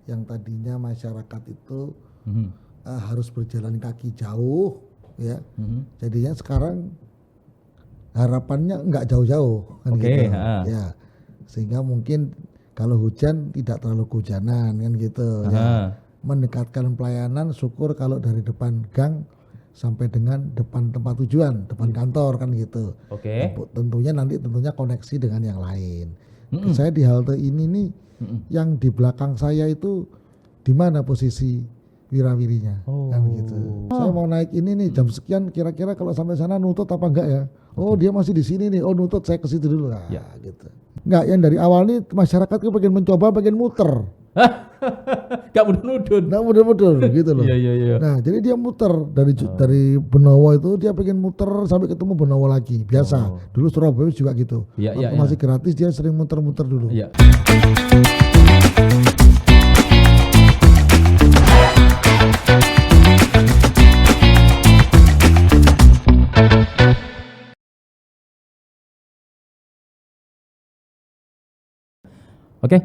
yang tadinya masyarakat itu harus berjalan kaki jauh, ya. Jadinya sekarang harapannya nggak jauh-jauh kan gitu, ya. Sehingga mungkin kalau hujan tidak terlalu kehujanan kan gitu, ya. Mendekatkan pelayanan, syukur kalau dari depan gang sampai dengan depan tempat tujuan, depan kantor kan gitu. Tentunya koneksi dengan yang lain. Saya di halte ini nih, yang di belakang saya itu di mana posisi wirawirinya kan gitu. Saya mau naik ini nih jam sekian, kira-kira kalau sampai sana nutut apa enggak ya? Oh dia masih di sini nih, oh nutut, saya ke situ dulu lah, gitu. Enggak, yang dari awal nih masyarakat tuh pengen mencoba, pengen muter. Gak mudun-mudun. Nah muter-muter gitu loh. Iya. Nah jadi dia muter dari Benowo itu, dia pengen muter sampai ketemu Benowo lagi. Biasa. Dulu Surabaya juga gitu. Waktu masih gratis dia sering muter-muter dulu. Oke,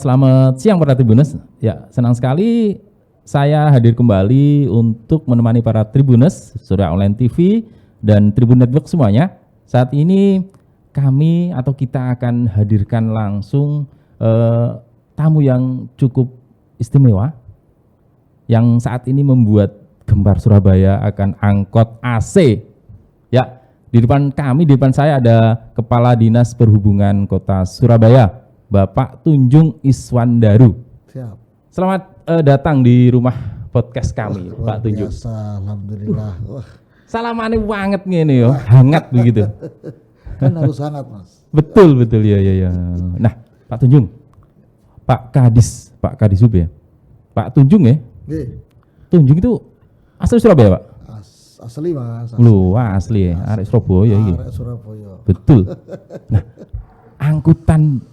selamat siang para Tribuners. Ya, senang sekali saya hadir kembali untuk menemani para Tribuners, Surya Online TV dan Tribun Network semuanya. Saat ini kami atau kita akan hadirkan langsung tamu yang cukup istimewa, yang saat ini membuat gembar Surabaya akan angkot AC. Ya, di depan kami, di depan saya ada Kepala Dinas Perhubungan Kota Surabaya, Bapak Tunjung Iswandaru. Siap. Selamat datang di rumah podcast kami, Pak Tunjung. Biasa, alhamdulillah. Salamannya banget nih yo, hangat begitu. Kan harus hangat, Mas. Betul ya. Nah, Pak Tunjung, Pak Kadis Hub ya. Pak Tunjung ya. Tunjung itu asli Surabaya, Pak? Asli, Mas. Lu asli ya, arek Surabaya iki. Arek Surabaya. Betul. Nah, angkutan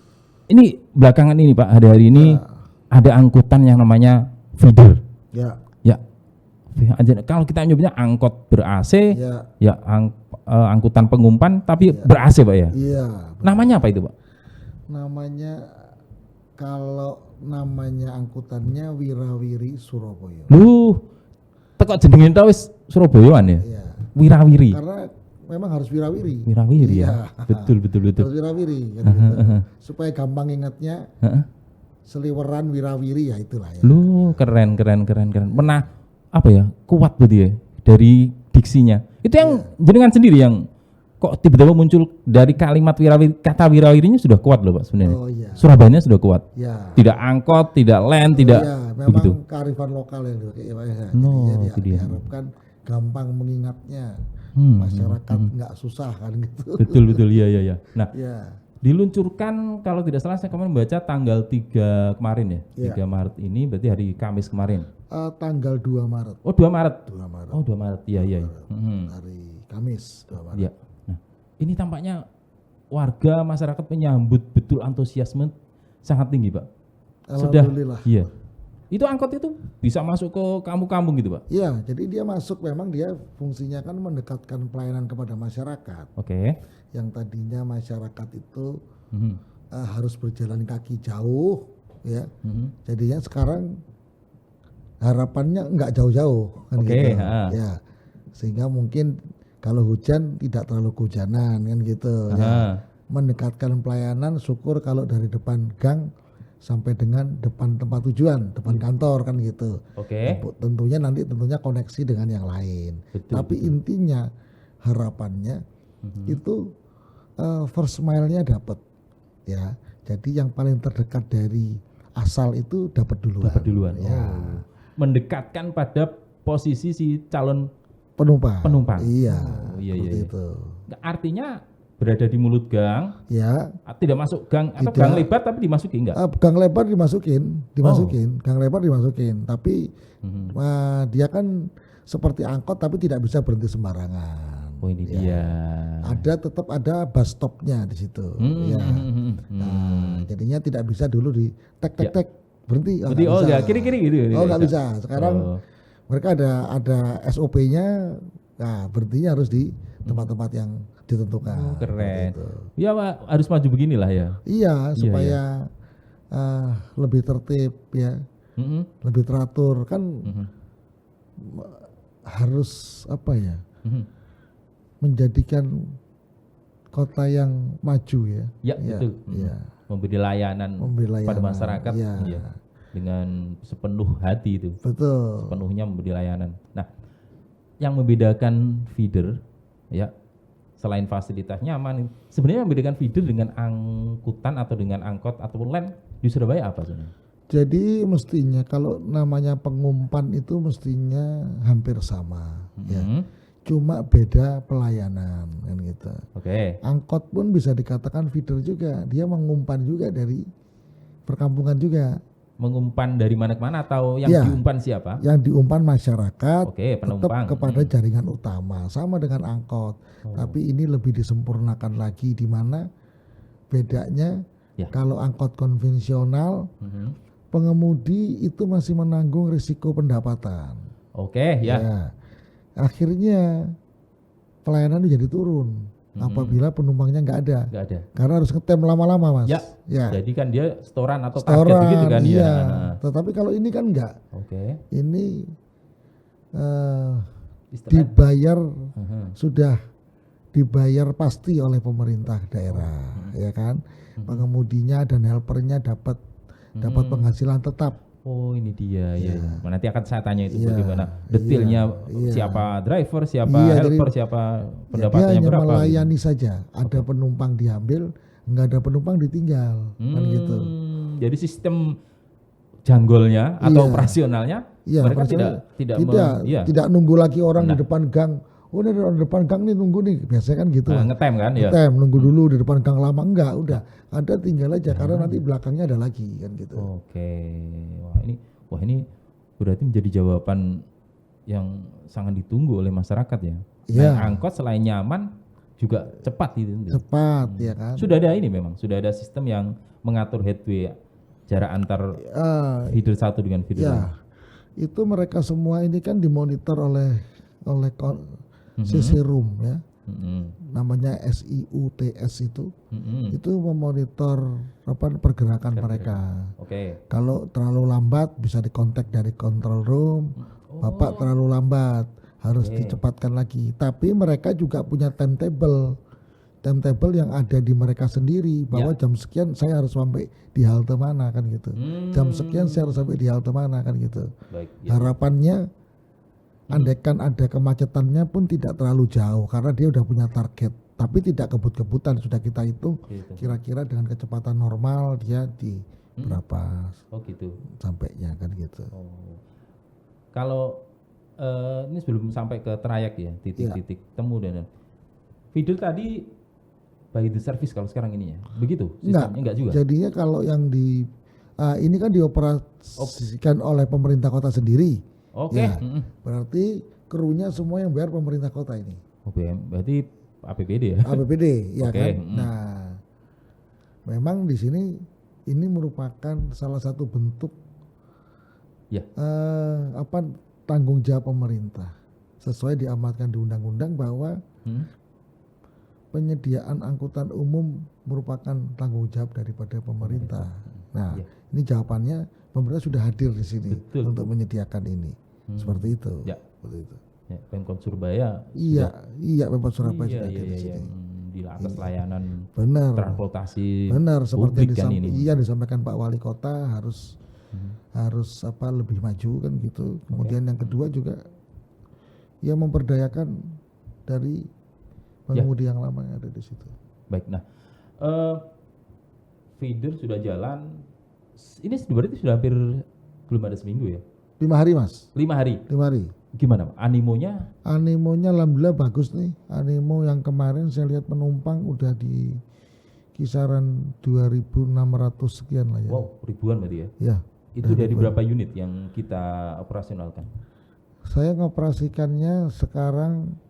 ini belakangan ini Pak, hari-hari ini ada angkutan yang namanya feeder. Ya. Kalau kita nyebutnya angkot ber-AC, angkutan pengumpan tapi ber-AC Pak ya. Iya. Namanya apa itu Pak? Namanya angkutannya Wirawiri Surabaya. Lu teko jenenge ta wis Surabayaan ya? Iya. Wirawiri. Karena memang harus wirawiri. Wirawiri ya. Betul. Harus wirawiri kan gitu. Supaya gampang ingatnya. Seliweran wirawiri ya itulah ya. Lu keren. Pernah apa ya? Kuat berarti ya dari diksinya. Itu yang jenengan sendiri yang kok tiba-tiba muncul dari kalimat wirawiri, kata wirawirinya sudah kuat loh Pak sebenarnya. Oh iya. Surabayanya sudah kuat. Ya. Tidak angkot, tidak land, tidak memang begitu. kearifan lokal yang dipakai Pak ya. Itu dia. Diharapkan gampang mengingatnya. Masyarakat nggak susah kan gitu. Betul iya. Nah, diluncurkan kalau tidak salah saya kemarin membaca tanggal 3 kemarin ya. 3 Maret ini berarti hari Kamis kemarin. Tanggal 2 Maret. Oh 2 Maret. 2 Maret. Oh 2 Maret. Iya. Hari Kamis 2 Maret. Iya. Nah, ini tampaknya warga masyarakat menyambut betul antusiasme sangat tinggi, Pak. Alhamdulillah. Iya. Itu angkot itu bisa masuk ke kampung-kampung gitu, Pak? Iya, jadi dia masuk, memang dia fungsinya kan mendekatkan pelayanan kepada masyarakat. Oke. Yang tadinya masyarakat itu harus berjalan kaki jauh, ya. Jadinya sekarang harapannya nggak jauh-jauh kan gitu. Ya. Sehingga mungkin kalau hujan tidak terlalu kehujanan kan gitu. Ya. Mendekatkan pelayanan, syukur kalau dari depan gang sampai dengan depan tempat tujuan, depan kantor kan gitu. Tentunya koneksi dengan yang lain. Tapi intinya harapannya itu first mile-nya dapat, ya. Jadi yang paling terdekat dari asal itu dapat duluan. Ya. Mendekatkan pada posisi si calon penumpang. Iya. Iya. Itu. Artinya berada di mulut gang, ya, tidak masuk gang atau gang lebar tapi dimasuki enggak? Gang lebar dimasukin, gang lebar dimasukin, tapi dia kan seperti angkot tapi tidak bisa berhenti sembarangan. Oh ini dia. Tetap ada bus stopnya di situ. Nah, jadinya tidak bisa dulu di tek berhenti. Kiri-kiri gitu. Nggak bisa. Sekarang mereka ada SOP-nya. Nah, berhentinya harus di tempat-tempat yang ditentukan. Keren. Iya Pak, harus maju beginilah ya. Iya, supaya lebih tertib ya. lebih teratur kan, harus apa ya, menjadikan kota yang maju ya. Ya, betul. Ya. Memberi layanan pada masyarakat ya, dengan sepenuh hati itu. Betul. Sepenuhnya memberi layanan. Nah, yang membedakan feeder ya, selain fasilitas nyaman, sebenarnya membedakan feeder dengan angkutan atau dengan angkot ataupun LEN di Surabaya apa sebenarnya? Jadi mestinya kalau namanya pengumpan itu mestinya hampir sama ya. Cuma beda pelayanan kan gitu. Oke. Angkot pun bisa dikatakan feeder juga, dia mengumpan juga dari perkampungan juga. Mengumpan dari mana ke mana atau yang diumpan siapa? Yang diumpan masyarakat. Oke, penumpang. Tetap kepada jaringan utama, sama dengan angkot. Tapi ini lebih disempurnakan lagi, di mana bedanya kalau angkot konvensional, pengemudi itu masih menanggung risiko pendapatan. Oke, ya. Akhirnya pelayanan itu jadi turun apabila penumpangnya nggak ada. Karena harus ngetem lama-lama, Mas. Ya. Jadi kan dia setoran atau paket begitu kan? Iya. Tetapi kalau ini kan enggak. Oke. Ini dibayar, sudah dibayar pasti oleh pemerintah daerah, ya kan? Pengemudinya dan helpernya dapat penghasilan tetap. Oh, ini dia ya. Nanti akan saya tanya itu bagaimana detailnya, siapa driver, siapa helper, siapa pendapatannya dia hanya berapa. Melayani saja. Ada penumpang diambil, nggak ada penumpang ditinggal, kan gitu. Jadi sistem janggolnya atau operasionalnya mereka tidak nunggu lagi orang di depan gang. Oh, ini di depan gang nih nunggu nih, biasanya kan gitu. Ngetem kan? Ngetem, nunggu dulu di depan gang lama, enggak, udah ada tinggal aja karena nanti belakangnya ada lagi kan gitu. Oke, wah ini berarti menjadi jawaban yang sangat ditunggu oleh masyarakat ya. Nah, angkot selain nyaman juga cepat gitu. Cepat ya kan. Sudah ada ini memang, sudah ada sistem yang mengatur headway jarak antar feeder satu dengan feeder lain. Itu mereka semua ini kan dimonitor oleh CC Room ya, namanya SIUTS itu memonitor pergerakan mereka. Kalau terlalu lambat bisa dikontak dari control room, Bapak terlalu lambat harus dicepatkan lagi. Tapi mereka juga punya timetable yang ada di mereka sendiri, bahwa jam sekian saya harus sampai di halte mana kan gitu, jam sekian saya harus sampai di halte mana kan gitu. Harapannya andaikan ada kemacetannya pun tidak terlalu jauh karena dia udah punya target, tapi tidak kebut-kebutan, sudah kita hitung kira-kira dengan kecepatan normal dia di berapa sampainya kan gitu. Kalau ini sebelum sampai ke trayek ya, titik-titik temu dan feeder tadi by the service kalau sekarang ini ya, begitu sistemnya? Enggak juga. Jadinya kalau yang di ini kan dioperasikan oleh pemerintah kota sendiri. Berarti krunya semua yang bayar pemerintah kota ini. Berarti APBD ya? APBD, ya kan. Nah, memang di sini ini merupakan salah satu bentuk tanggung jawab pemerintah, sesuai diamatkan di undang-undang bahwa penyediaan angkutan umum merupakan tanggung jawab daripada pemerintah. Nah, ini jawabannya pemerintah sudah hadir di sini untuk menyediakan ini. Seperti itu. Seperti itu. Pemkot Surabaya. Pemkot Surabaya sudah hadir di sini. Di atas layanan transportasi. Seperti disampaikan Pak Wali Kota harus lebih maju kan gitu. Kemudian yang kedua juga memperdayakan dari pengemudi yang lama yang ada di situ. Baik, nah feeder sudah jalan. Ini berarti sudah hampir belum ada seminggu ya? 5 hari, Mas. 5 hari. Gimana animonya? Animonya alhamdulillah bagus nih. Animo yang kemarin saya lihat penumpang udah di kisaran 2.600 sekian lah ya. Wow, ribuan berarti ya? Ya. Itu dari berapa unit yang kita operasionalkan? Saya ngoperasikannya sekarang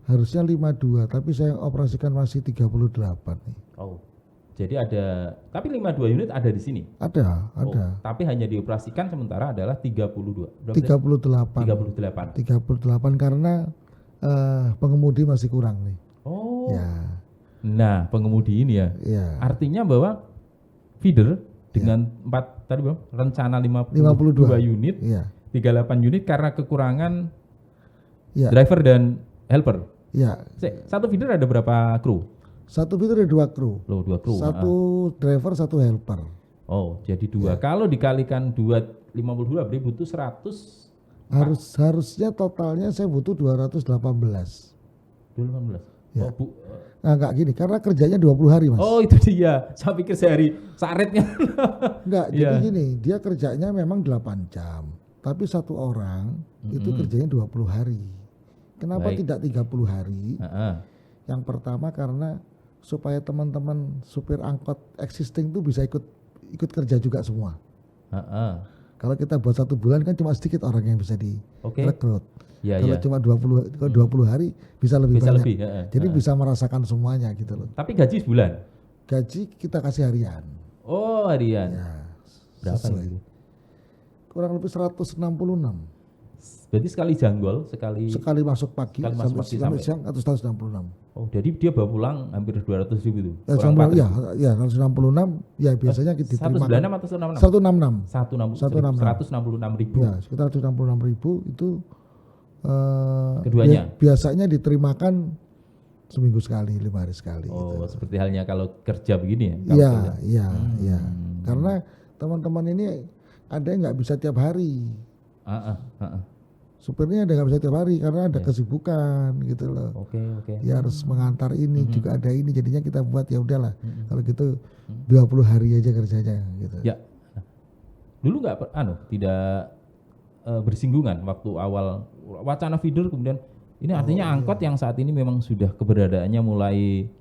harusnya 52, tapi saya operasikan masih 38 nih. Oh. Jadi tapi 52 unit ada di sini? Ada. Tapi hanya dioperasikan sementara adalah 32. 38 karena pengemudi masih kurang nih. Nah, pengemudi ini ya. Artinya bahwa feeder dengan 4 tadi Bang, rencana 52 unit, 38 unit karena kekurangan driver dan helper. Ya. Satu feeder ada berapa kru? Satu feeder ada 2 kru. Loh, 2 kru. Satu driver, 1 helper. Oh, jadi 2. Kalau dikalikan 52 berarti butuh 100. Harusnya totalnya saya butuh 218. 218. Ya. Oh, nah, enggak gini, karena kerjanya 20 hari, Mas. Oh, itu dia. Saya pikir sehari saretnya. Enggak, jadi gini, dia kerjanya memang 8 jam. Tapi satu orang itu kerjanya 20 hari. Kenapa tidak 30 hari? Yang pertama karena supaya teman-teman supir angkot existing itu bisa ikut kerja juga semua. Kalau kita buat 1 bulan kan cuma sedikit orang yang bisa direkrut. Kalau cuma 20 hari bisa lebih banyak. Jadi bisa merasakan semuanya gitu loh. Tapi gaji sebulan? Gaji kita kasih harian. Oh, harian. Ya, berapa itu? Kurang lebih 166. Berarti sekali janggol, sekali masuk pagi sampai siang atau 166. Oh, jadi dia bawa pulang hampir 200.000 itu. Ya 166 ya biasanya diterima. 196 atau 166? 166.000. Ya, sekitar 166.000 itu keduanya. Biasanya diterimakan seminggu sekali, 5 hari sekali. Oh, gitu. Seperti halnya kalau kerja begini ya? Iya. Karena teman-teman ini ada yang nggak bisa tiap hari. Supirnya ada nggak bisa tiap hari karena ada kesibukan gitu loh. Oke. Ya harus mengantar ini juga ada ini, jadinya kita buat ya udahlah. Kalau gitu 20 hari aja kerjanya gitu. Ya. Dulu nggak tidak bersinggungan waktu awal wacana feeder, kemudian ini artinya angkot yang saat ini memang sudah keberadaannya mulai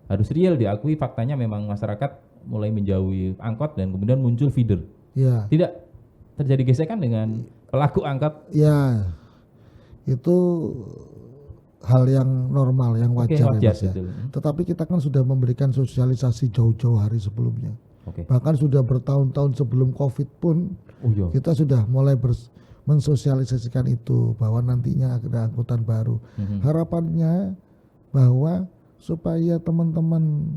harus real, diakui faktanya memang masyarakat mulai menjauhi angkot dan kemudian muncul feeder. Ya. Tidak terjadi gesekan dengan pelaku angkot? Ya, itu hal yang normal, yang wajar ya, Mas, ya. Tetapi kita kan sudah memberikan sosialisasi jauh-jauh hari sebelumnya. Bahkan sudah bertahun-tahun sebelum COVID pun kita sudah mulai mensosialisasikan itu bahwa nantinya ada angkutan baru. Harapannya bahwa supaya teman-teman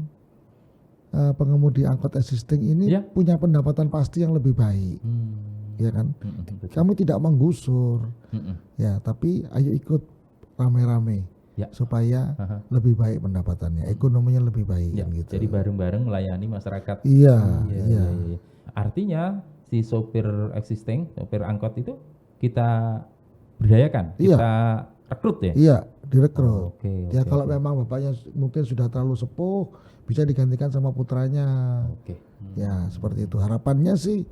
pengemudi angkot existing ini punya pendapatan pasti yang lebih baik. Ya kan? Kami tidak menggusur. Ya, tapi ayo ikut rame-rame supaya lebih baik pendapatannya, ekonominya lebih baik kan gitu. Jadi bareng-bareng melayani masyarakat. Iya. Artinya si sopir existing, sopir angkot itu kita berdayakan, kita rekrut ya? Iya, direkrut. Kalau memang bapaknya mungkin sudah terlalu sepuh, bisa digantikan sama putranya. Ya, seperti itu. Harapannya sih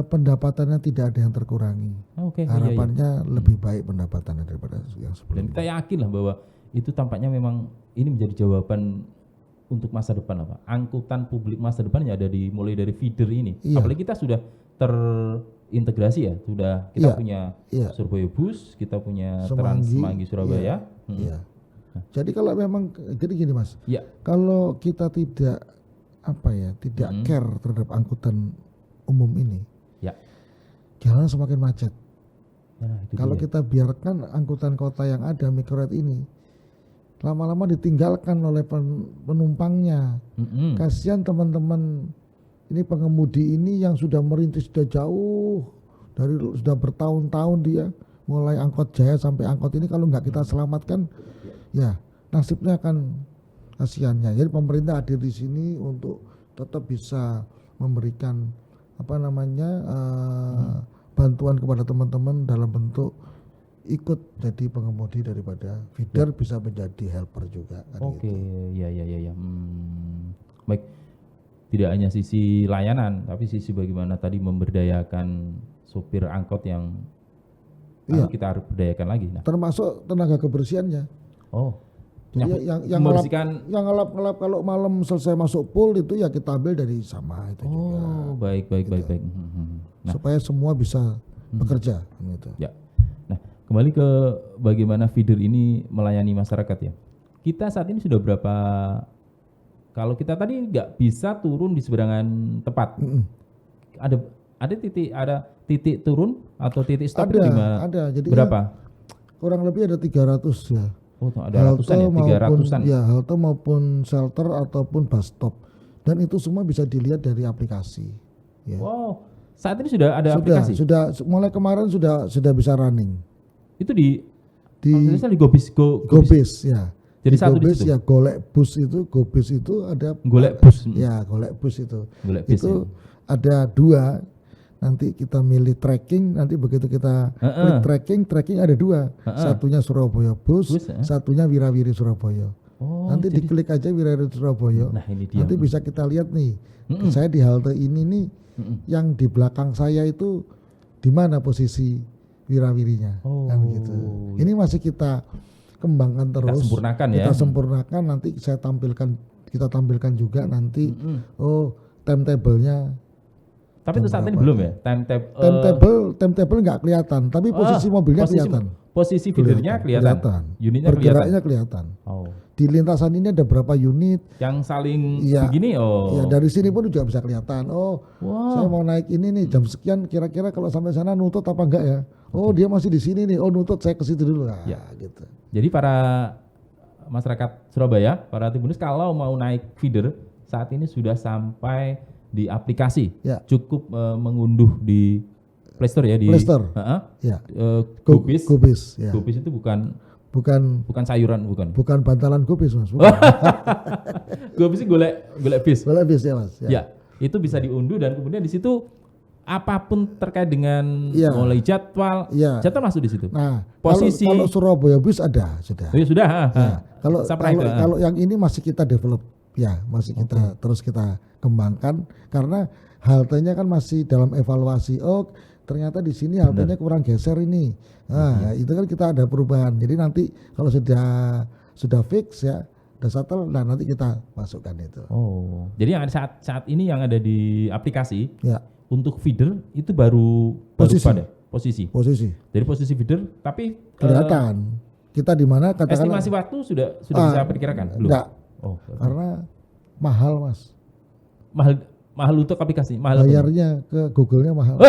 pendapatannya tidak ada yang terkurangi. Harapannya lebih baik pendapatannya daripada yang sebelumnya. Dan kita yakin lah bahwa itu tampaknya memang ini menjadi jawaban untuk masa depan apa? Angkutan publik masa depan yang ada mulai dari feeder ini. Apalagi kita sudah terintegrasi ya, kita punya Surabaya Bus, kita punya Trans Semanggi Surabaya. Jadi kalau memang jadi gini Mas, kalau kita tidak care terhadap angkutan umum ini, jalan semakin macet. Kalau kita biarkan angkutan kota yang ada mikrolet ini lama-lama ditinggalkan oleh penumpangnya. Kasihan teman-teman ini pengemudi ini yang sudah merintis sudah jauh sudah bertahun-tahun dia mulai angkot Jaya sampai angkot ini, kalau nggak kita selamatkan ya nasibnya akan kasihannya. Jadi pemerintah hadir di sini untuk tetap bisa memberikan bantuan kepada teman-teman dalam bentuk ikut jadi pengemudi daripada feeder, bisa menjadi helper juga kan. Ya. Baik, tidak hanya sisi layanan tapi sisi bagaimana tadi memberdayakan sopir angkot yang kita harus berdayakan lagi. Termasuk tenaga kebersihannya. Jadi yang ngelap kalau malam selesai masuk pool itu ya kita ambil dari sama itu juga. Baik. Nah, supaya semua bisa bekerja gitu. Ya. Nah, kembali ke bagaimana feeder ini melayani masyarakat ya. Kita saat ini sudah berapa, kalau kita tadi nggak bisa turun di seberangan tempat. Ada titik turun atau titik stop di mana? Ada. Jadi berapa? Kurang lebih ada 300 ya. Ada ratusan ya, 300-an. Ya, halte maupun shelter ataupun bus stop. Dan itu semua bisa dilihat dari aplikasi. Ya. Wow, saat ini sudah ada aplikasi? Sudah, mulai kemarin sudah bisa running. Itu di Gobis, Gobis ya. Jadi di satu Gobis di situ? ya, Gobis itu ada Golek bus. Ya, Golek Bus itu. Golek bis, itu ada 2. Nanti kita milih tracking, nanti begitu kita klik tracking ada 2. Satunya Surabaya Bus, satunya Wirawiri Surabaya. Oh, nanti diklik aja Wirawiri Surabaya. Nah, ini dia. Nanti bisa kita lihat nih. Saya di halte ini nih, yang di belakang saya itu di mana posisi Wirawirinya. Kan gitu. Ini masih kita kembangkan terus. Kita sempurnakan ya. Kita sempurnakan, nanti kita tampilkan juga nanti timetable-nya. Tapi itu saat ini belum ya? Timetable nggak kelihatan, tapi posisi mobilnya kelihatan. Posisi feedernya kelihatan. Unitnya bergeraknya kelihatan. Di lintasan ini ada berapa unit yang saling begini. Ya, dari sini pun juga bisa kelihatan. Saya mau naik ini nih jam sekian, kira-kira kalau sampai sana nutut apa enggak ya? Dia masih di sini nih. Nutut, saya ke situ dulu. Gitu. Jadi para masyarakat Surabaya, para Tribuners kalau mau naik feeder saat ini sudah sampai di aplikasi. Cukup mengunduh di Play Store ya, di Play Store. Gobis. Ya. Gobis itu bukan sayuran, bukan bantalan Gobis, Mas. Gobis itu golek bis. Golek bis ya, Mas. Ya, itu bisa diunduh dan kemudian di situ apapun terkait dengan mulai jadwal masuk di situ. Nah, posisi kalau Surabaya Bus sudah. Sudah. Kalau yang ini masih kita develop, masih kita terus kita kembangkan karena haltenya kan masih dalam evaluasi. Ternyata di sini haltenya kurang geser ini. Itu kan kita ada perubahan. Jadi nanti kalau sudah fix udah settle, nanti kita masukkan itu. Jadi yang ada saat ini yang ada di aplikasi untuk feeder itu baru posisi. Jadi posisi feeder, tapi kelihatan kita di mana. Estimasi waktu sudah bisa perkirakan? Belum? Enggak. Karena mahal, Mas. Mahal untuk aplikasi. Bayarnya ke Google-nya mahal.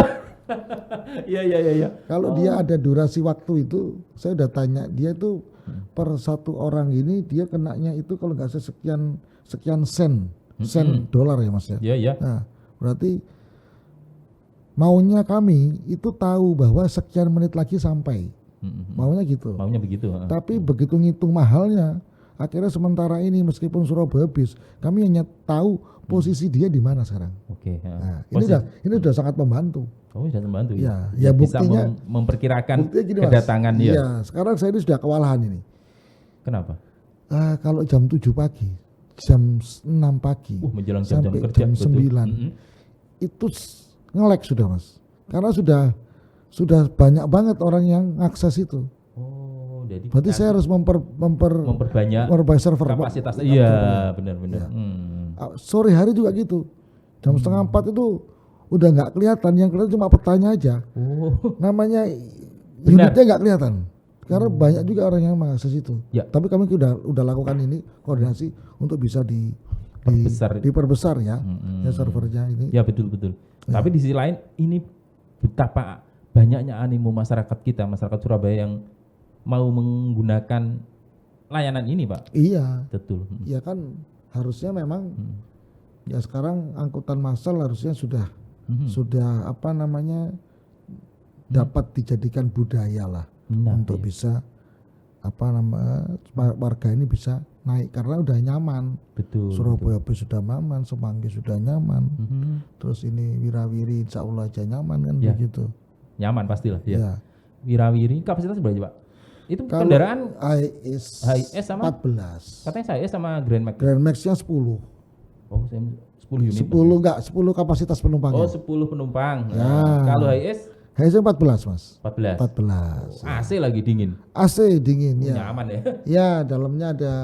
Iya. Kalau dia ada durasi waktu itu, saya udah tanya dia tuh per satu orang ini dia kenanya itu kalau nggak sekian sen dolar ya, Mas ya. Iya. Nah, berarti maunya kami itu tahu bahwa sekian menit lagi sampai. Maunya gitu. Maunya begitu. Tapi begitu ngitung mahalnya, akhirnya sementara ini meskipun Surabaya Bis, kami hanya tahu posisi dia di mana sekarang. Nah, ini udah sangat membantu. Sudah membantu ya. Bisa buktinya memperkirakan gini, kedatangan Mas. Iya, sekarang saya ini sudah kewalahan ini. Kenapa? Kalau jam 7 pagi, jam 6 pagi, menjelang sampai jam kerja, jam 9, itu nge-lag sudah, Mas. Karena sudah banyak banget orang yang akses itu. Jadi berarti saya harus memperbanyak server kapasitas. Iya, benar. Sore hari juga gitu. Jam setengah 4 itu udah nggak kelihatan, yang kelihatan cuma petanya aja. Namanya unitnya nggak kelihatan. Karena banyak juga orang yang mengakses itu. Tapi kami udah lakukan ini koordinasi untuk bisa diperbesar ya servernya ini. Ya betul. Tapi di sisi lain ini betapa banyaknya animo masyarakat kita, masyarakat Surabaya yang mau menggunakan layanan ini, Pak. Iya. Betul. Iya kan harusnya memang ya sekarang angkutan massal harusnya sudah dapat dijadikan budaya lah untuk bisa warga ini bisa naik karena udah nyaman. Betul. Surabaya Bus sudah nyaman, Semanggi sudah nyaman. Terus ini Wirawiri insya Allah aja nyaman kan begitu. Nyaman pastilah. Ya. Wirawiri kapasitas berapa, Pak? Itu kendaraan HIS sama 14. Katanya HIS sama Grand Max. Grand Max-nya 10. 10 unit. 10 kapasitas penumpang. 10 penumpang. Ya. Kalau HIS 14, Mas. 14. AC lagi dingin. AC dingin ya. Nyaman ya. Ya, dalamnya ada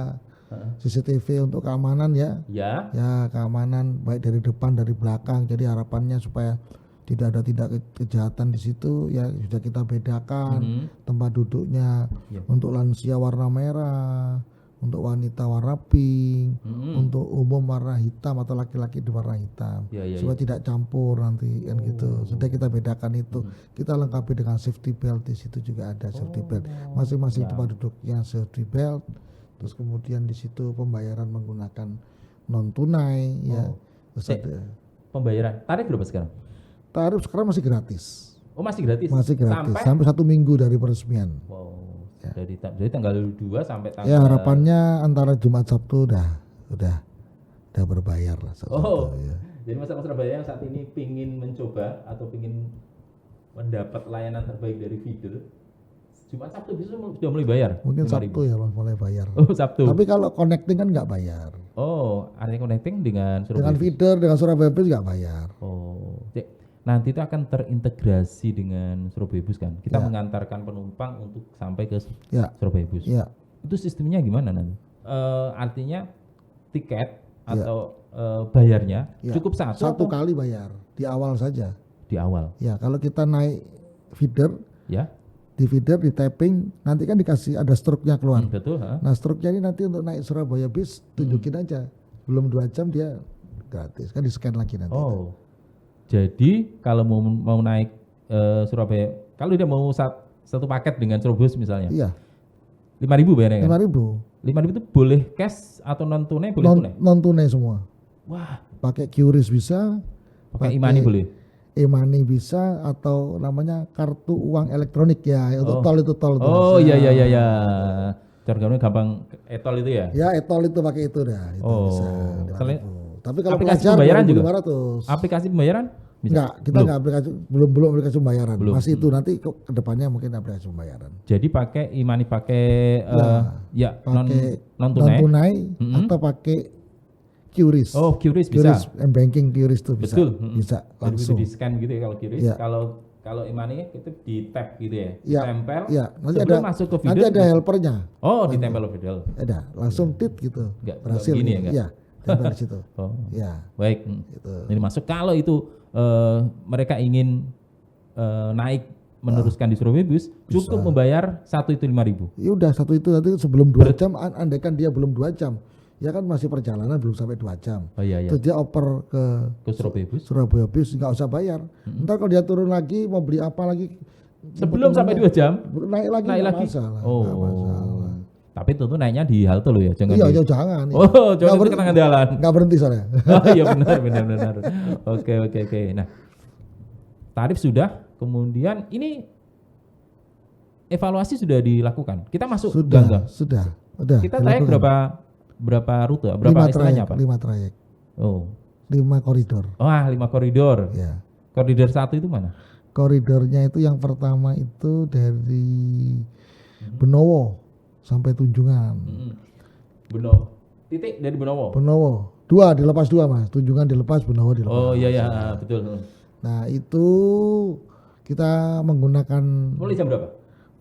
CCTV untuk keamanan ya. Ya. Ya, keamanan baik dari depan dari belakang. Jadi harapannya supaya tidak ada tindak kejahatan di situ ya sudah kita bedakan tempat duduknya untuk lansia warna merah, untuk wanita warna pink, untuk umum warna hitam atau laki-laki di warna hitam supaya tidak campur nanti kan gitu. Sudah kita bedakan itu. Kita lengkapi dengan safety belt, di situ juga ada safety belt. Masing-masing tempat duduknya safety belt. Terus kemudian di situ pembayaran menggunakan non tunai, ya. Terus ada pembayaran tarif berapa sekarang? tarif sekarang masih gratis. Oh masih gratis? Masih gratis sampai 1 minggu dari peresmian. Wow. Ya. Dari tanggal 2 sampai tanggal. Ya harapannya antara Jumat Sabtu udah berbayar lah. Ya. Jadi masyarakat Surabaya yang saat ini pingin mencoba atau pingin mendapat layanan terbaik dari feeder, Jumat Sabtu bisa sudah mulai bayar. Mungkin Sabtu ya mulai bayar. Oh Sabtu. Tapi kalau connecting kan nggak bayar. Oh, artinya connecting dengan Surabaya. Dengan feeder dengan Surabaya Bus nggak bayar. Oh, nanti itu akan terintegrasi dengan Surabaya Bus kan? Kita mengantarkan penumpang untuk sampai ke Surabaya Bus. Ya. Itu sistemnya gimana nanti? Artinya tiket atau bayarnya cukup satu kali bayar di awal saja. Di awal. Ya, kalau kita naik feeder, di feeder di tapping nanti kan dikasih ada struknya keluar. Betul. Nah struknya ini nanti untuk naik Surabaya Bus tunjukin aja. Belum 2 jam dia gratis kan di scan lagi nanti. Oh. Jadi kalau mau naik Surabaya, kalau dia mau satu paket dengan Surabaya Bus misalnya. Iya. 5.000 bayarnya kan? 5.000. 5.000 itu boleh cash atau non tunai? Boleh tunai? Non tunai semua. Wah. Pakai QRIS bisa. Pakai e-money boleh? E-money bisa atau namanya kartu uang elektronik ya. Untuk tol itu tol. Oh iya. Caranya gampang e-tol itu ya? Ya e-tol itu pakai itu dah. Itu bisa. Tapi kalau aplikasi pembayaran juga? 500. Aplikasi pembayaran? Bisa? Enggak, kita enggak aplikasi, belum aplikasi pembayaran. Masih itu nanti ke depannya mungkin aplikasi pembayaran. Jadi pakai e-money pakai non tunai atau pakai QRIS. Oh, QRIS bisa. M-banking QRIS itu bisa. Betul. Bisa langsung. Bisa di scan gitu ya kalau QRIS. Kalau e-money itu di tap gitu ya. Ditempel. Iya, nanti sebelum masuk ke feeder. Nanti ada helpernya. Oh, ditempel feeder. Ada, langsung tit gitu. Berhasil gini ya, enggak? Iya. Tempel di situ. Oh. Ya. Baik. Gitu. Ini masuk kalau itu mereka ingin naik meneruskan di Surabaya Bus, cukup membayar satu itu 5.000. Ya udah satu itu nanti sebelum 2 jam, andaikan dia belum 2 jam, ya kan masih perjalanan belum sampai 2 jam. Oh iya. Terus dia oper ke Surabaya Bus nggak usah bayar. Ntar kalau dia turun lagi mau beli apa lagi sebelum sampai 2 jam naik lagi. Masalah. Masalah. Tapi tentu naiknya di halte loh ya, jangan. Iya, jangan. Oh, jangan di kenangan jalan. Nggak berhenti soalnya. Oh iya benar. Oke. Nah, tarif sudah, kemudian ini evaluasi sudah dilakukan. Kita masuk Sudah. Kita trayek berapa rute? Berapa istilahnya apa? 5 trayek. Oh. 5 koridor. 5 koridor. Ya. Koridor 1 itu mana? Koridornya itu yang pertama itu dari Benowo sampai Tunjungan. Benowo. Titik dari Benowo. 2 dilepas 2 Mas. Tunjungan dilepas, Benowo dilepas. Oh iya betul. Nah, itu kita menggunakan mulai jam berapa?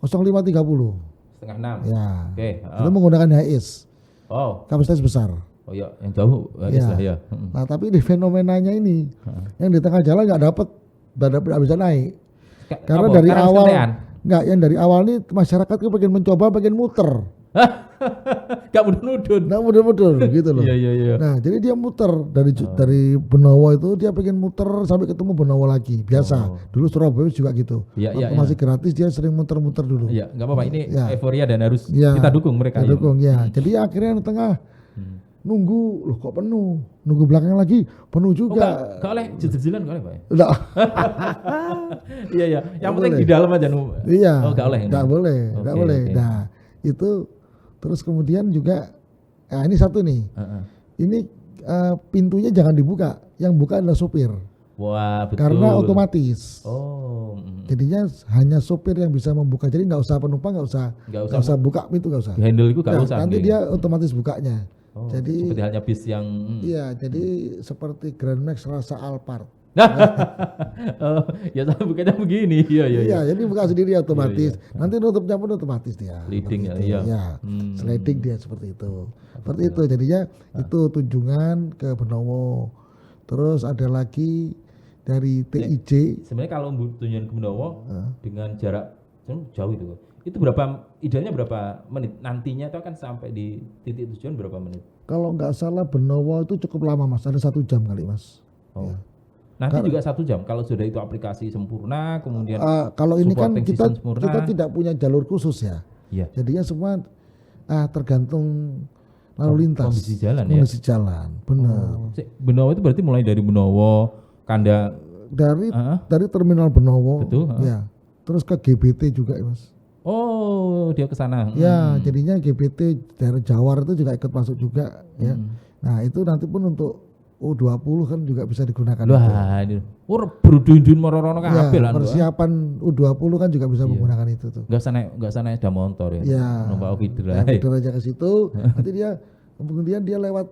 05.30. Setengah 6. Ya. Oke. Kita menggunakan HIS. Oh. Kapasitas besar. Oh iya, yang jauh HIS lah ya. Nah, tapi di fenomenanya ini yang di tengah jalan nggak bisa naik. Karena dari awal yang dari awal nih masyarakat tuh pengen mencoba, pengen muter. Gak mudun-mudun. Nah mudun gitu loh. Iya. Nah jadi dia muter dari Benowo itu dia pengen muter sampai ketemu Benowo lagi. Biasa. Dulu Surabaya juga gitu. Waktu masih gratis dia sering muter-muter dulu. Iya, nggak apa-apa. Ini euforia dan harus kita dukung mereka. Kita dukung ya. Jadi akhirnya di tengah nunggu, loh kok penuh. Nunggu belakang lagi penuh juga. Gak oleh jejel-jejelan gak oleh Pak? Enggak. Iya. Yang penting di dalam aja. Iya. Oh gak oleh. Enggak boleh. Nah itu terus kemudian juga ini satu nih. Ini pintunya jangan dibuka. Yang buka adalah supir. Wah betul. Karena otomatis. Oh. Jadinya hanya supir yang bisa membuka. Jadi nggak usah penumpang, nggak usah buka pintu, nggak usah. Handle itu nggak usah. Nanti dia otomatis bukanya. Oh, jadi seperti halnya bis yang. Iya, jadi seperti Grand Max rasa Alphard. Ya sama bukanya begini. Iya. Jadi buka sendiri otomatis. Nanti nutupnya pun otomatis dia. Sliding ya. Sliding dia seperti itu. Seperti itu. Jadinya itu Tunjungan ke Benowo. Terus ada lagi dari TIJ. Sebenarnya kalau Tunjungan ke Benowo dengan jarak jauh itu idealnya berapa menit? Nantinya itu akan sampai di titik tujuan berapa menit? Kalau nggak salah Benowo itu cukup lama Mas, ada 1 jam kali Mas. Oh. Ya. Nanti juga 1 jam kalau sudah itu aplikasi sempurna, kemudian kalau ini kan kita tidak punya jalur khusus ya. Iya. Jadinya semua tergantung lalu lintas. Kondisi jalan kondisi jalan, benar. Benowo itu berarti mulai dari Benowo, Kanda dari terminal Benowo, betul, ya. Terus ke GBT juga, Mas. Oh, dia ke sana. Ya, jadinya GBT dari Jawar itu juga ikut masuk juga, ya. Nah, itu nanti pun untuk U20 kan juga bisa digunakan. Wah, ini berdundun mororono kabeh lah. Persiapan U20 kan juga bisa menggunakan itu tuh. Enggak usah naik sepeda motor ya. Numpak feeder aja ke situ. Nanti dia kemudian dia lewat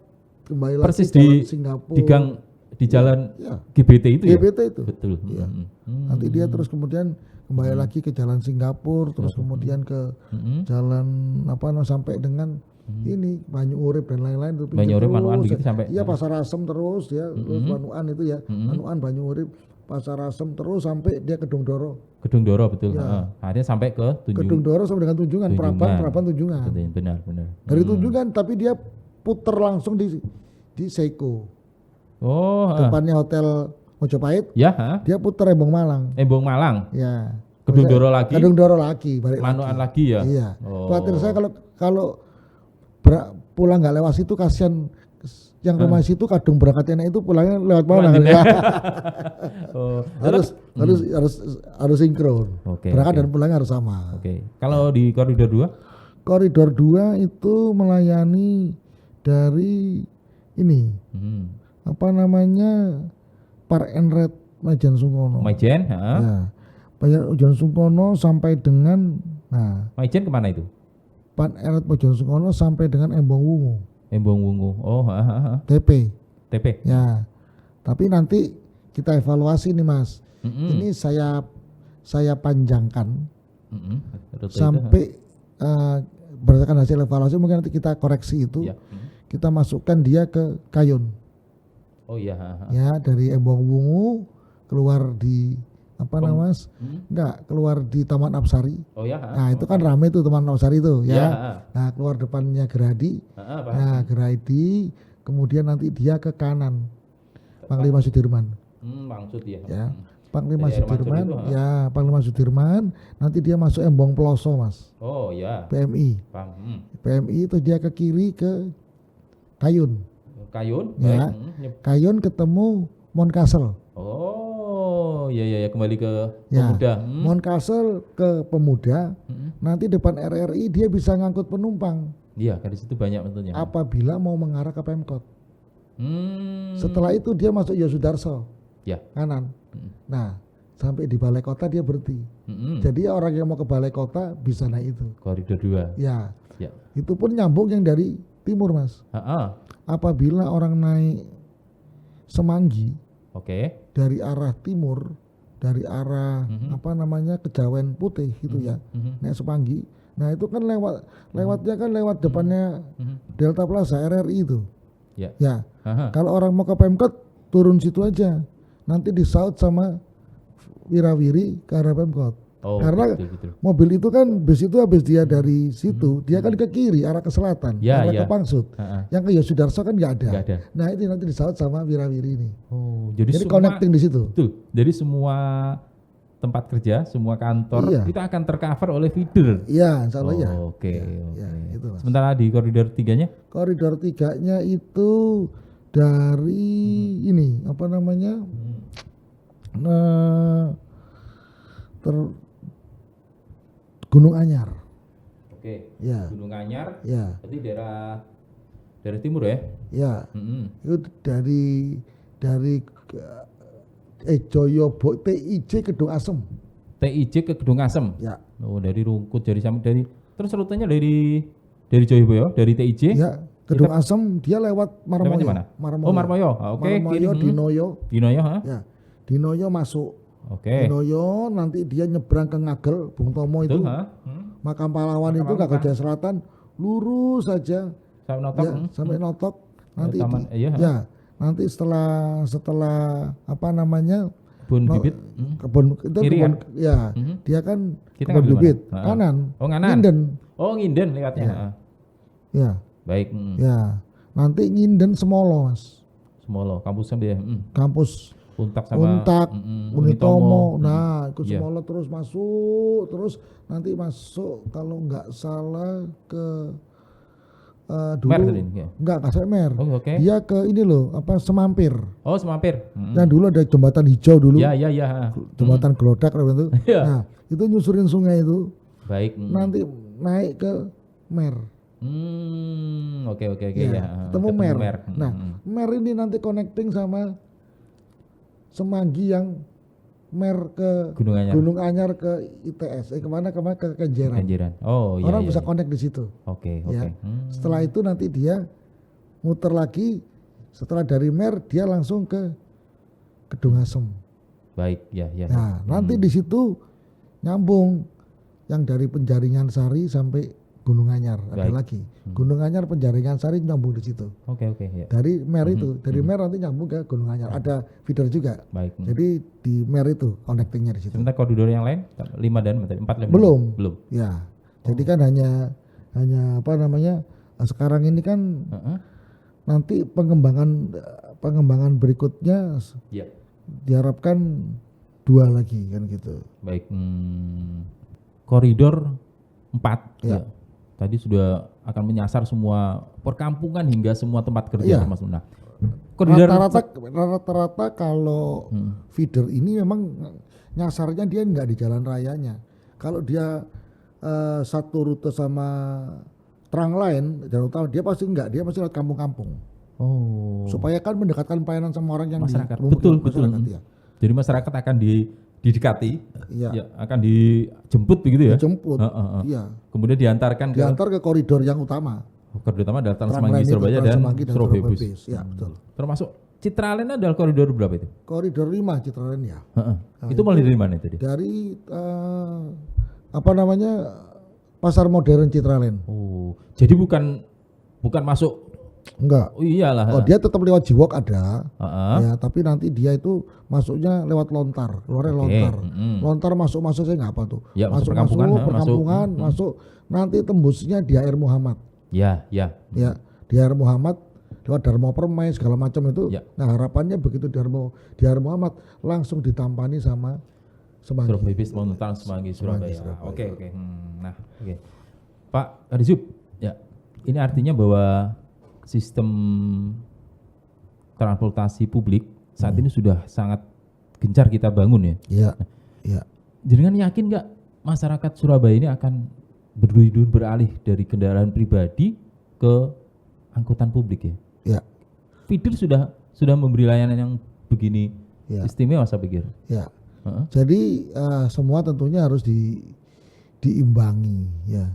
kembali lagi persis di Singapura. Di gang di jalan GBT itu ya. GBT itu. Betul. Iya. Nanti dia terus kemudian kembali lagi ke jalan Singapura, terus kemudian ke jalan sampai dengan ini Banyu Urip dan lain-lain tuh. Banyu Urip, Manuan begitu sampai. Iya, Pasar Asem terus ya, terus Manuan itu ya. Manuan, Banyu Urip, Pasar Asem terus sampai dia Kedung Doro. Kedung Doro betul. Akhirnya sampai ke Kedung Doro sampai dengan Tunjungan, Praban Tunjungan. Benar. Dari Tunjungan tapi dia puter langsung di Seiko. Oh, depannya Hotel Mojopahit. Ya, dia puter Embong Malang. Ya. Kedung Doro lagi, balik Manuan lagi ya. Iya. Khawatir saya kalau pulang nggak lewat situ kasihan yang rumah situ kadung berangkatnya itu pulangnya lewat Malang. Harus sinkron. Berangkat dan pulangnya harus sama. Kalau di koridor 2? Koridor 2 itu melayani dari ini. Park and Ride Majen Sungkono. Majen, ya. Majen Sungkono sampai dengan Majen kemana itu? Park and Ride Majen Sungkono sampai dengan Embong Wungu. Oh, TP. Ya. Tapi nanti kita evaluasi nih, Mas. Ini saya panjangkan sampai berdasarkan hasil evaluasi mungkin nanti kita koreksi itu. Kita masukkan dia ke Kayun. Oh iya. Ya, dari Embong Wungu keluar di Mas? Keluar di Taman Apsari. Oh ya. Nah, itu kan rame tuh Taman Apsari itu ya. Nah, keluar depannya Gerahadi. Gerahadi, kemudian nanti dia ke kanan. Panglima Sudirman. Maksud ya. Panglima Sudirman, Panglima Sudirman, nanti dia masuk Embong Ploso, Mas. Oh ya. PMI. PMI itu dia ke kiri ke Kayun. Ya. Kayun ketemu Mount Castle. Oh, iya kembali ke Pemuda. Mount Castle ke Pemuda. Nanti depan RRI dia bisa ngangkut penumpang. Iya, kan di situ banyak tentunya. Apabila mau mengarah ke Pemkot. Setelah itu dia masuk Yosudarso. Ya. Kanan. Nah, sampai di Balai Kota dia berhenti. Jadi orang yang mau ke Balai Kota bisa naik itu. Koridor 2. Ya. Itu pun nyambung yang dari timur, Mas. Apabila orang naik Semanggi, dari arah timur, dari arah Kejawen Putih gitu ya, naik Semanggi. Nah itu kan lewatnya kan lewat depannya Delta Plaza RRI itu. Ya. Kalau orang mau ke Pemkot turun situ aja, nanti disaut sama Wirawiri ke arah Pemkot. Karena betul. Mobil itu kan bus itu habis dia dari situ, dia kan ke kiri arah ke selatan, arah ke Pangsut. Yang ke Yosudarso kan nggak ada. Nah itu nanti disaut sama Wirawiri ini. Jadi semua, connecting di situ. Betul. Jadi semua tempat kerja, semua kantor itu akan tercover oleh feeder. Iya, insya Allah ya. Oke. Itu, Mas. Sementara di koridor 3-nya? Koridor 3-nya itu dari ini Gunung Anyar. Ya. Gunung Anyar. Ya. Berarti daerah timur ya? Ya. Itu dari Joyobo TIJ ke Kedung Asem. TIJ ke Kedung Asem. Ya. Oh, dari Rungkut dari terus rutenya dari Joyobo dari TIJ. Ya. Kedung Asem dia lewat Marmoyo. Marmoyo. Marmoyo, Dinoyo. Ya. Dinoyo masuk. Dinoyo nanti dia nyebrang ke Ngagel, Bung Tomo itu. Makam pahlawan itu Ngagel Jaya Selatan, lurus saja. Sampai Notok. Nanti nanti setelah kebun bibit. Kebun itu kebun dia kan kebun bibit kanan. Nginden lewatnya. Ya. Baik. Ya. Nanti Nginden Semolo, Mas. Semolo, kampusnya dia. Kampus Untak sama Unitomo. Nah, ikut Semolo terus masuk, terus nanti masuk kalau nggak salah ke dulu Mer tadi, ya? enggak sampai Mer. Oh, oke. Dia ke ini loh, Semampir. Oh, Semampir. Yang dulu ada jembatan hijau dulu. Ya. Jembatan Gelodak itu. Ya. Nah, itu nyusurin sungai itu. Baik. Nanti naik ke Mer. Oke ya. Ketemu Mer. Nah, Mer ini nanti connecting sama Semanggi yang Mer ke Gunung Anyar ke ITS. Kemana ke Kenjeran. Oh iya. Orang bisa connect di situ. Oke. Ya. Setelah itu nanti dia muter lagi. Setelah dari Mer dia langsung ke Kedung Asem. Baik, ya. Nah, nanti di situ nyambung yang dari Penjaringan Sari sampai Gunung Anyar. Ada lagi. Gunung Anyar, Penjaringan Sari nyambung di situ. Oke, ya. Dari Mer itu, dari Mer nanti nyambung ke Gunung Anyar. Ada feeder juga. Baik. Jadi di Mer itu connectingnya di situ. Sebentar koridor yang lain 5 dan 4 lem. Belum. Ya. Jadi kan hanya sekarang ini kan nanti pengembangan berikutnya diharapkan 2 lagi kan gitu. Baik. Koridor 4 ya. Tadi sudah akan menyasar semua perkampungan hingga semua tempat kerja Mas Munah. Rata-rata kalau feeder ini memang nyasarnya dia nggak di jalan rayanya. Kalau dia satu rute sama terang lain jalan utama, dia pasti lewat kampung-kampung. Oh. Supaya kan mendekatkan pelayanan sama orang yang masyarakat. Betul. Ya. Jadi masyarakat akan didekati, akan dijemput begitu ya? Dijemput, iya. Kemudian diantar ke koridor yang utama. Koridor utama adalah Semanggi Surabaya dan Surabaya Bus. Ya, betul. Termasuk Citraland adalah koridor berapa itu? Koridor 5 Citraland ya. Itu mulai dari mana itu dia? Dari Pasar Modern Citraland. Oh, jadi bukan masuk. Enggak. Oh iyalah. Oh, dia tetap lewat Jiwok ada. Ya, tapi nanti dia itu masuknya lewat Lontar, keluarnya Lontar. Lontar masuk saya nggak apa tuh. Ya, masuk perkampungan, masuk nanti tembusnya di AR Muhammad. Ya, di AR Muhammad lewat Darmo Permai segala macam itu. Ya. Nah, harapannya begitu di AR Muhammad langsung ditampani sama Semanggi. Surabaya Bis Montan Semanggi Surabaya. Oke. Nah, oke. Pak Rizub, ya. Ini artinya bahwa sistem transportasi publik saat ini sudah sangat gencar kita bangun ya. Iya. Jangan yakin nggak masyarakat Surabaya ini akan beralih dari kendaraan pribadi ke angkutan publik ya? Iya. Feeder sudah memberi layanan yang begini istimewa saya pikir. Iya. Jadi semua tentunya harus diimbangi ya.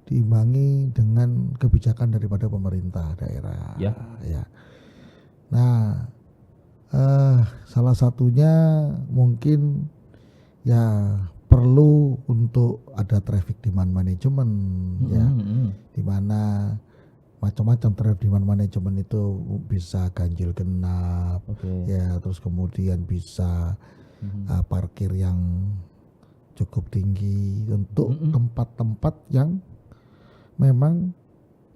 Diimbangi dengan kebijakan daripada pemerintah daerah. Ya. Nah, salah satunya mungkin ya perlu untuk ada traffic demand management ya, di mana macam-macam traffic demand management itu bisa ganjil genap, ya, terus kemudian bisa parkir yang cukup tinggi untuk tempat-tempat yang memang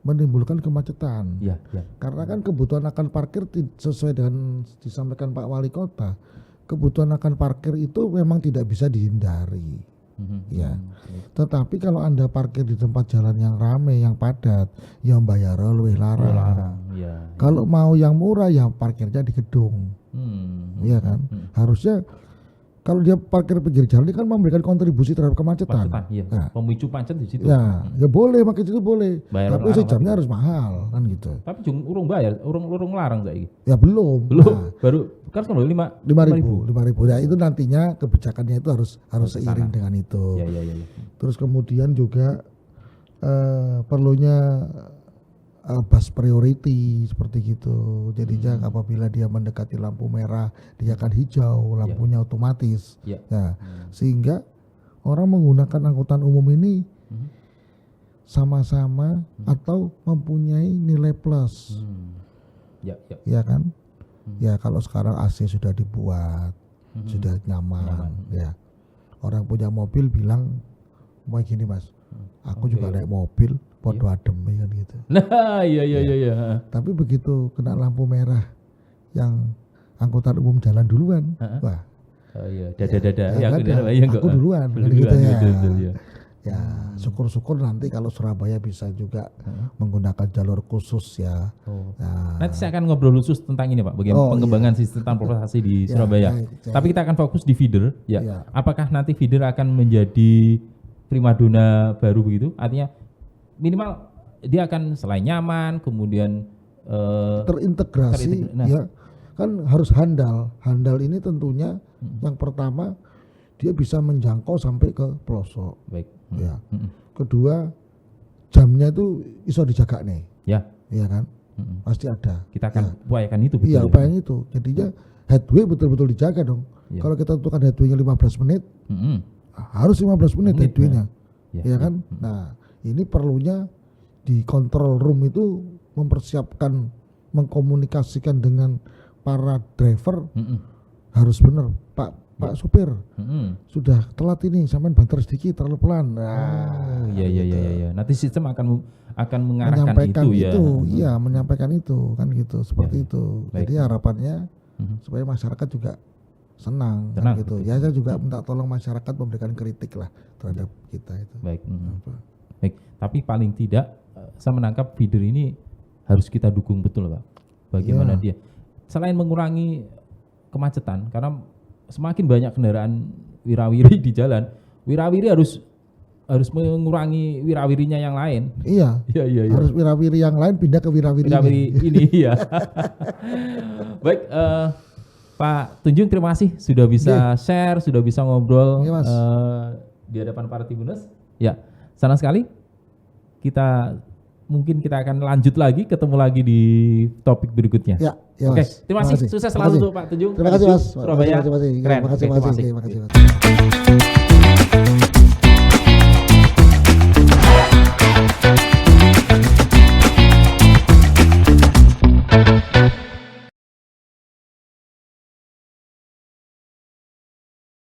menimbulkan kemacetan. Ya. Karena kan kebutuhan akan parkir sesuai dengan disampaikan Pak Wali Kota, kebutuhan akan parkir itu memang tidak bisa dihindari. Ya. Tetapi kalau Anda parkir di tempat jalan yang ramai, yang padat, yang bayar luwih larang. Ya. Kalau mau yang murah ya parkirnya di gedung. Iya kan? Harusnya kalau dia parkir pinggir jalan ini kan memberikan kontribusi terhadap kemacetan. Iya. Nah, pemicu macet di situ. Ya boleh, pakai itu boleh. Bayar tapi sejamnya harus mahal kan gitu. Tapi urung bayar, urung larang saiki. Ya belum. Nah, baru kan 5.000. Ya itu nantinya kebijakannya itu harus seiring dengan itu. Ya. Terus kemudian juga perlunya bus priority seperti gitu. Jadi apabila dia mendekati lampu merah, dia akan hijau, lampunya otomatis. Ya. Sehingga orang menggunakan angkutan umum ini sama-sama atau mempunyai nilai plus. Ya kan? Ya kalau sekarang AC sudah dibuat, sudah nyaman. Ya. Orang punya mobil bilang, "Mau gini Mas, aku juga naik mobil, podo adem kan gitu." Nah, iya. Tapi begitu kena lampu merah yang angkutan umum jalan duluan, wah. Oh iya, dada. Aku duluan, kan gitu ya. Ya, syukur-syukur nanti kalau Surabaya bisa juga menggunakan jalur khusus ya. Nah, Nanti saya akan ngobrol khusus tentang ini Pak, bagaimana pengembangan sistem transportasi di Surabaya. Tapi kita akan fokus di feeder. Ya. Apakah nanti feeder akan menjadi primadona baru begitu? Artinya minimal dia akan selain nyaman, kemudian terintegrasi, ya kan harus handal. Handal ini tentunya yang pertama dia bisa menjangkau sampai ke pelosok. Baik. Ya. Kedua, jamnya itu iso dijaga nih. Ya. Iya kan? Pasti ada. Kita akan upayakan itu. Iya, upayakan itu. Jadinya headway betul-betul dijaga dong. Kalau kita tentukan headway-nya 15 menit, harus 15 menit headway-nya. Iya kan? Nah, ini perlunya di control room itu mempersiapkan, mengkomunikasikan dengan para driver, harus benar, Pak supir, sudah telat ini, sampean banter sedikit, terlalu pelan. Nah, iya. Nanti sistem akan mengarahkan itu ya. Iya, menyampaikan itu kan gitu, seperti itu. Baik. Jadi harapannya supaya masyarakat juga senang kan gitu. Ya, saya juga minta tolong masyarakat memberikan kritik lah terhadap kita itu. Baik. Baik, tapi paling tidak saya menangkap feeder ini harus kita dukung betul Pak. Bagaimana dia selain mengurangi kemacetan, karena semakin banyak kendaraan wirawiri di jalan, wirawiri harus mengurangi wirawirinya yang lain. Iya. Harus wirawiri yang lain pindah ke wirawiri ini ya. Baik, Pak Tunjung, terima kasih sudah bisa share, sudah bisa ngobrol di hadapan para Tribuners. Ya, senang sekali. Mungkin kita akan lanjut lagi, ketemu lagi di topik berikutnya. Ya, Oke, Mas. terima kasih. Sukses selalu untuk Pak Tunjung. Terima kasih Mas. Surabaya. Terima kasih. Keren. Terima kasih.